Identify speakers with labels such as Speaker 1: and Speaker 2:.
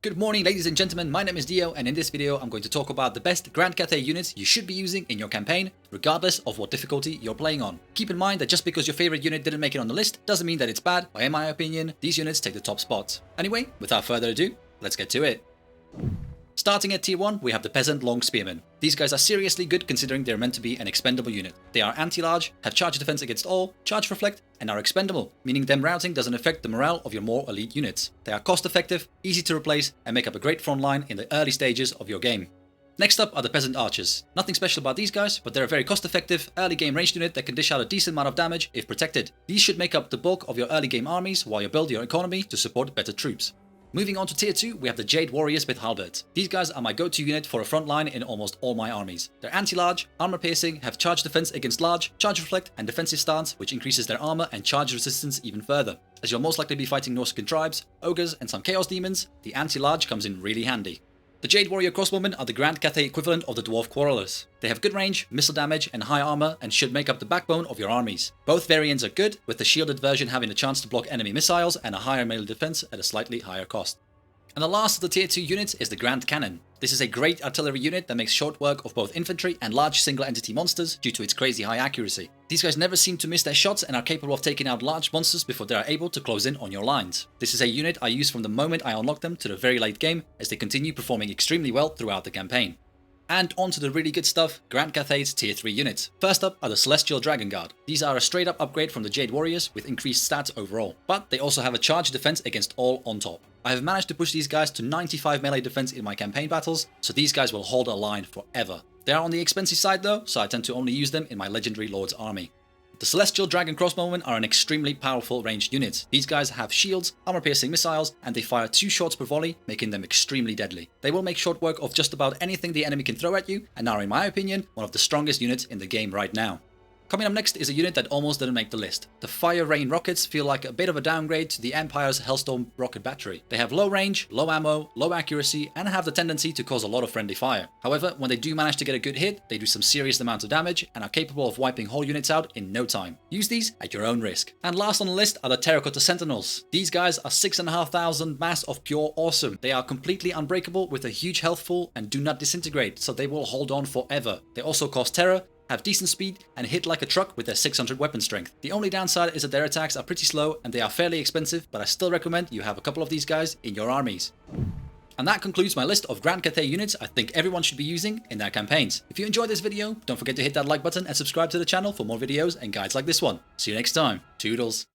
Speaker 1: Good morning, ladies and gentlemen, my name is Dio, and in this video I'm going to talk about the best Grand Cathay units you should be using in your campaign, regardless of what difficulty you're playing on. Keep in mind that just because your favorite unit didn't make it on the list doesn't mean that it's bad, but in my opinion, these units take the top spots. Anyway, without further ado, let's get to it. Starting at tier 1, we have the Peasant Spearmen. These guys are seriously good considering they're meant to be an expendable unit. They are anti-large, have charge defense against all, charge reflect, and are expendable, meaning them routing doesn't affect the morale of your more elite units. They are cost effective, easy to replace, and make up a great front line in the early stages of your game. Next up are the Peasant Archers. Nothing special about these guys, but they're a very cost-effective, early game ranged unit that can dish out a decent amount of damage if protected. These should make up the bulk of your early game armies while you build your economy to support better troops. Moving on to tier 2, we have the Jade warriors with Halberds. These guys are my go-to unit for a front line in almost all my armies. They're anti-large, armor piercing, have charge defense against large, charge reflect, and defensive stance, which increases their armor and charge resistance even further. As you'll most likely be fighting Nausicaan tribes, ogres, and some chaos demons, the anti-large comes in really handy. The Jade warrior Crossbowmen are the Grand Cathay equivalent of the dwarf quarrelers. They have good range, missile damage, and high armor, and should make up the backbone of your armies. Both variants are good, with the shielded version having a chance to block enemy missiles and a higher melee defense at a slightly higher cost. And the last of the tier 2 units is the Grand Cannon. This is a great artillery unit that makes short work of both infantry and large single entity monsters due to its crazy high accuracy. These guys never seem to miss their shots and are capable of taking out large monsters before they are able to close in on your lines. This is a unit I use from the moment I unlock them to the very late game, as they continue performing extremely well throughout the campaign. And on to the really good stuff, Grand Cathay's tier 3 units. First up are the Celestial Dragon Guard. These are a straight up upgrade from the Jade Warriors with increased stats overall, but they also have a charge defense against all on top. I have managed to push these guys to 95 melee defense in my campaign battles, so these guys will hold a line forever. They are on the expensive side though, so I tend to only use them in my Legendary Lord's army. The Celestial Dragon Crossbowmen are an extremely powerful ranged unit. These guys have shields, armor-piercing missiles, and they fire 2 shots per volley, making them extremely deadly. They will make short work of just about anything the enemy can throw at you, and are in my opinion, one of the strongest units in the game right now. Coming up next is a unit that almost didn't make the list. The Fire Rain Rockets feel like a bit of a downgrade to the Empire's Hellstorm rocket battery. They have low range, low ammo, low accuracy, and have the tendency to cause a lot of friendly fire. However, when they do manage to get a good hit, they do some serious amounts of damage and are capable of wiping whole units out in no time. Use these at your own risk. And last on the list are the Terracotta Sentinels. These guys are 6,500 mass of pure awesome. They are completely unbreakable with a huge health pool and do not disintegrate, so they will hold on forever. They also cause terror, have decent speed, and hit like a truck with their 600 weapon strength. The only downside is that their attacks are pretty slow and they are fairly expensive, but I still recommend you have a couple of these guys in your armies. And that concludes my list of Grand Cathay units I think everyone should be using in their campaigns. If you enjoyed this video, don't forget to hit that like button and subscribe to the channel for more videos and guides like this one. See you next time. Toodles.